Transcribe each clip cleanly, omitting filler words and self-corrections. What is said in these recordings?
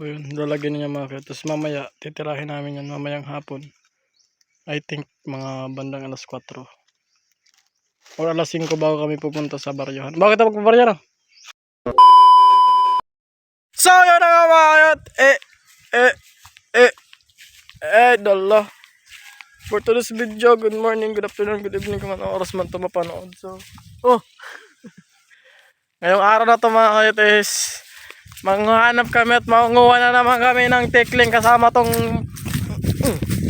So yun, lalagyan niya mga kaya. Tapos mamaya, titirahin namin yan mamayang hapon. I think mga bandang alas 4. Or alas 5 bago kami pupunta sa baryohan. Bakit ako magpabaryo na? So yun na nga mga kayat. Dala. For today's video, good morning, good afternoon, good evening kung anong oras man ito mapanood. So, ngayong araw na ito mga kayat is manghanap kami at manguha na naman kami ng tekling kasama tong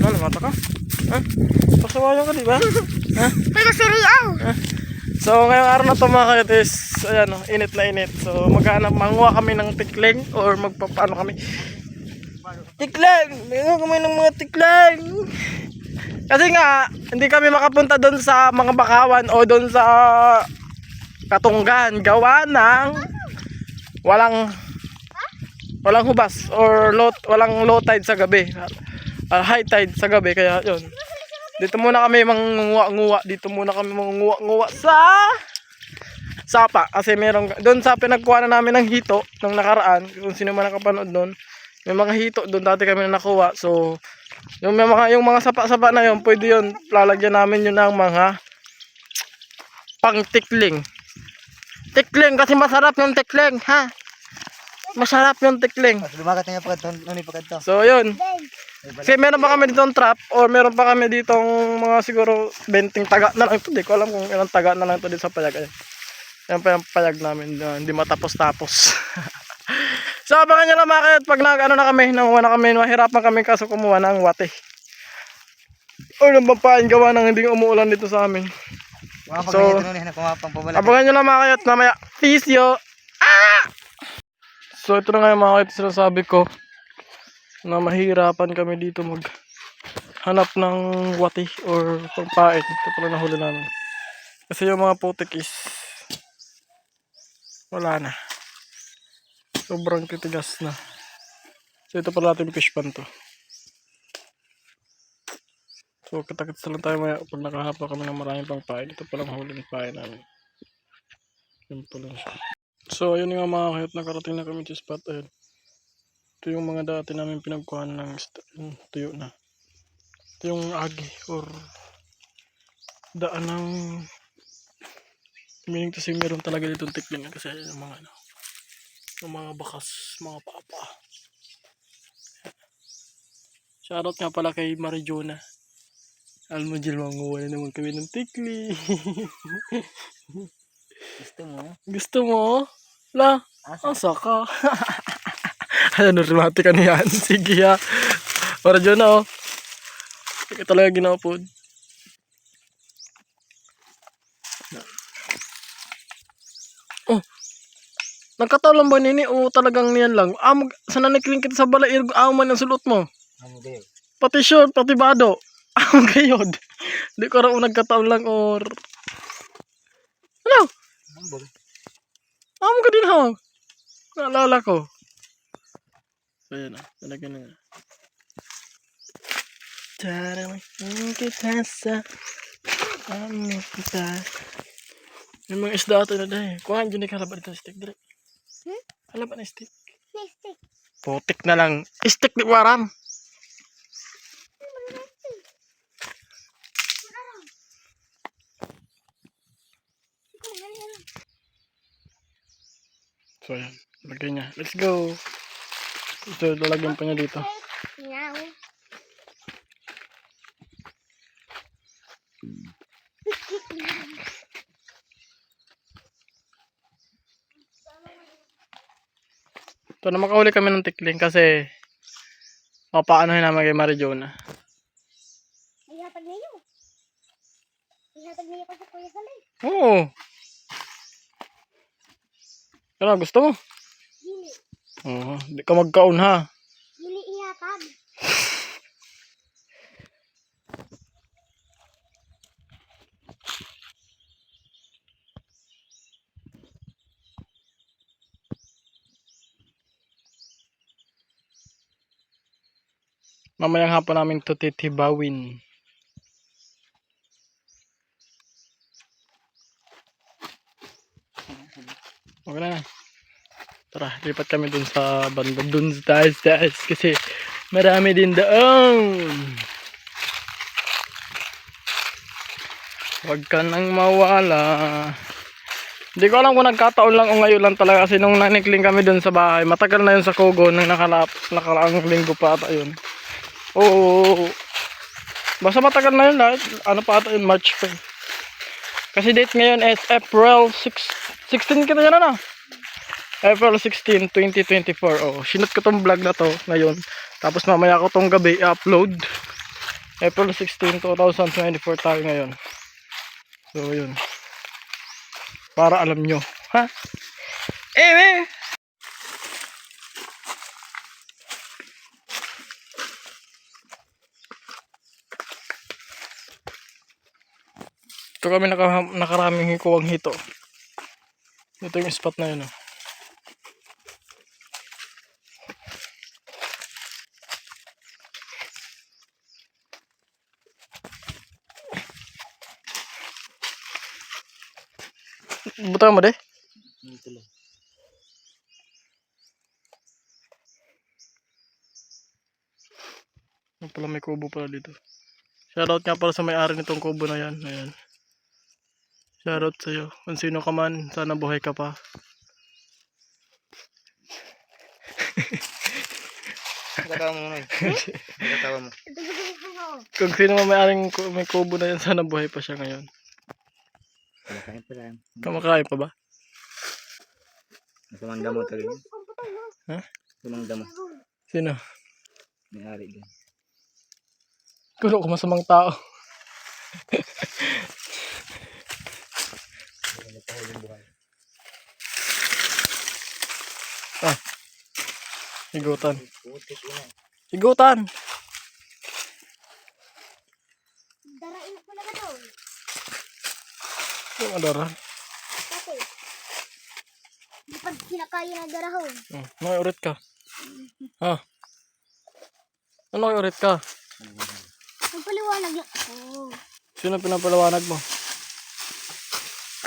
ano mata ka? Ha? Pasawayan ka diba? Ha? Pero seriyaw! So ngayong araw na ito mga kayat is ayan, init na init. So manguha kami ng tekling or magpapaano kami tikling! Mayroon kami ng mga tikling! Kasi nga hindi kami makapunta doon sa mga bakawan o doon sa Katunggan gawa ng walang hubas or walang low tide sa gabi, high tide sa gabi, kaya yun dito muna kami mangunguha sa sapa kasi meron doon sa pinagkuha na namin ng hito nung nakaraan. Kung sino man nakapanood doon, may mga hito doon dati kami na nakuha. So yung mga sapa-sapa na yun, pwede yun lalagyan namin yun ng mga pang tikling kasi masarap yung tikling, ha? Masarap yung tikling. So yun, kasi meron pa kami ditong trap or meron pa kami ditong mga siguro 20 taga na lang ito. Hindi ko alam kung ilang taga na lang ito dito sa payag. Yan pa yung payag namin, hindi matapos-tapos. So abangan nyo lang mga kayat pag nanguha na kami, mahirapan kami kaso kumuha ng wate or ng pampain gawa ng hindi umuulan dito sa amin. So abangan nyo lang mga kayat mamaya. Peace yo. So ito na nga yung mga kayat sinasabi ko na mahirapan kami dito maghanap ng wate or pampain. Ito pala nahuli namin kasi yung mga putik is wala na, sobrang titigas na. So ito pala ating fish pan to. So kita-kits lang tayo maya pag nakahanap kami ng maraming pampain. Ito palang huling pain namin. Yun pa lang siya. So ayun nga mga kayat, nakarating na kami sa spot. Ayun, ito yung mga dati namin pinagkuhan ng tuyo na. Ito yung agi or daan ng meaning to say meron talaga ditong tikling kasi yung mga yung mga bakas, mga papa. Shoutout nga pala kay Marijona Almajil, manguha na naman kami ng tikling. Gusto mo? La, asa ka? Ano, romantic ka na yan. Sige ha. Marijona Ika talaga ginapod. Nagkataon lang ba nini o talagang niyan lang? Sana nakiling kita sa balay, man ang sulot mo. Pati short, pati bado. Gayod. Hindi ko raw nagkataon lang or ano? Ka din ha. Naalala ko. Ayan na, talaga na. Tarang kita sa kita. May mga isda ito na dahil. Kuhaan dyan halaban ito stick dire. Halaban na stick. Stick. Putik na lang. Stick di waram. So ayan, lagay niya. Let's go. Ito, lalagyan pa niya dito. Meow. Ito na makahuli kami ng tikling kasi papaanohin naman kay Marijona. Ihatag niyo. Ihatag niyo kasi Kuya Salay. Oo. Ano, gusto mo? Dili. Oo, di ka magkaon ha. Dili ihatag. Mamayang hapon namin ito titibawin. Okay na. Tara, lipat kami dun sa banda. Dun sa taas. Kasi marami din doon. Huwag ka nang mawala. Hindi ko alam kung nagkataon lang o ngayon lang talaga. Kasi nung nanikling kami dun sa bahay, matagal na yun sa Kugo. Nung nakaraang linggo pa ata yun. Oo. Basta matagal na yun lahat. Ano pa ata yun? March pa. Kasi date ngayon is April 16 kita yan na. April 16, 2024. Oh, sinot ko tong vlog na to ngayon. Tapos mamaya ko tong gabi i-upload. April 16, 2024 tayo ngayon. So, yun. Para alam nyo. Ha? Eh! Ito kami nakaraming hikuwang hito. Ito yung spot na yun. Oh. Butang mo de? Yung pala may kubo pala dito. Shoutout nga pala sa may-ari nitong kubo na yan. Ayan. Shoutout sa'yo. Kung sino ka man, sana buhay ka pa. Katawa mo muna. Katawa mo. Kung sino man may kubo na yan, sana buhay pa siya ngayon. Kumakain pa lang. Kamakain pa ba? Tumanda mo talaga. Ha? Tumanda mo. Sino? May-ari din. Kuno ko masamang tao. Ah. Higutan. Higutan. Darain ko lang ito. Yung adara. Kasi, di pag kinakaya na darahon. Urit ka. Ha? Ano urit ka? Magpaliwanag lang. Oh, Sino pinapalawanag mo?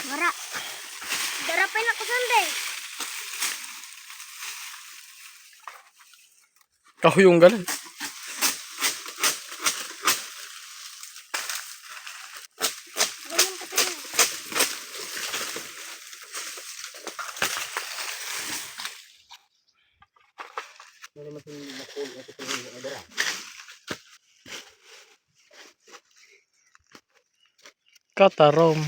mara. Darapin ako sunday. Kahuyong galing. Ganyan ka tayo. Katarom.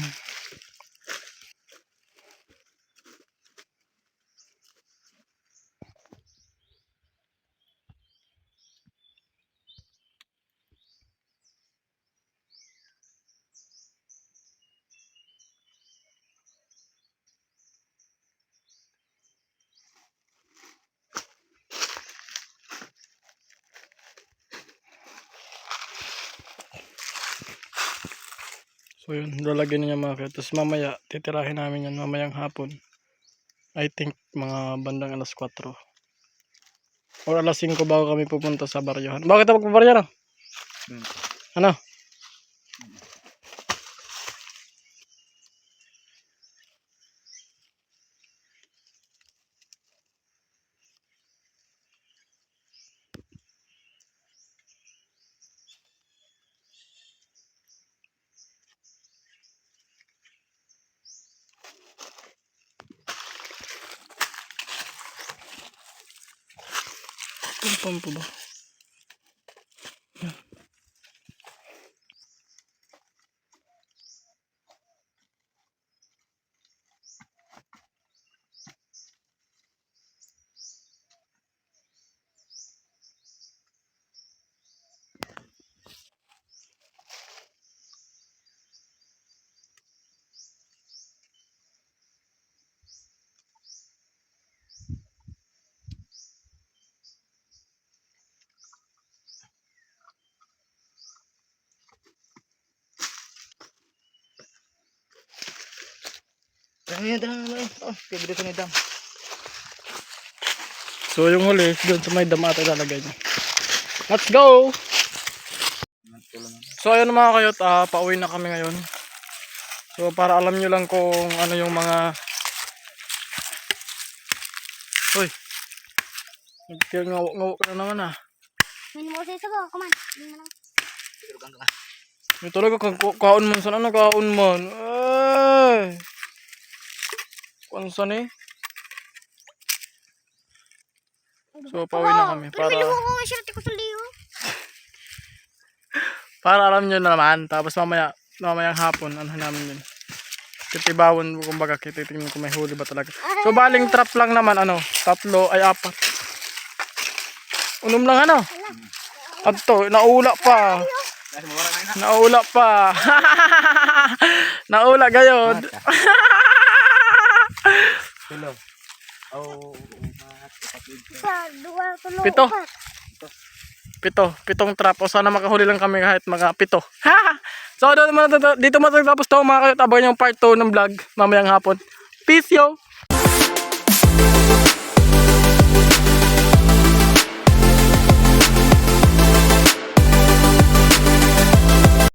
So yun, lalagyan niya mga kaya. Tapos mamaya, titirahin namin yan mamayang hapon. I think mga bandang alas 4. Or alas 5 bago kami pupunta sa baryohan. Bakit ako magpabaryo na? Ano? Pumpo ba? Pwede ni dam. So yung huli, doon sa may damata ilalagay niya. Let's go! So ayun mga kayot, pauwi na kami ngayon. So para alam nyo lang kung ano yung mga Nagkil-ngaw-ngaw ka na naman ah. Min mo sa sabaw, kuman. Min mo lang. Tilugan ka nga. May talaga kang kaon man. Saan na kaon man? Ay! Kunsan eh. So, pauwi na kami Pero piliwo ko ang shirt ko sa liyo. para alam nyo na naman. Tapos mamayang hapon, ano namin yun. Kitibawon, kumbaga, kititingnan kung may huli ba talaga. So, baling trap lang naman, 4 Unom lang Adto, naula pa. Nasa mawara na yun. Naula pa. Naula gayod. Hello. Oh, Isa, dua, tulo, Pito. upat. 7 trap. O sana makahuli lang kami kahit mga 7. So, dito matagtapos to mga kayot. Abangan yung part 2 ng vlog mamayang hapon. Peace yo!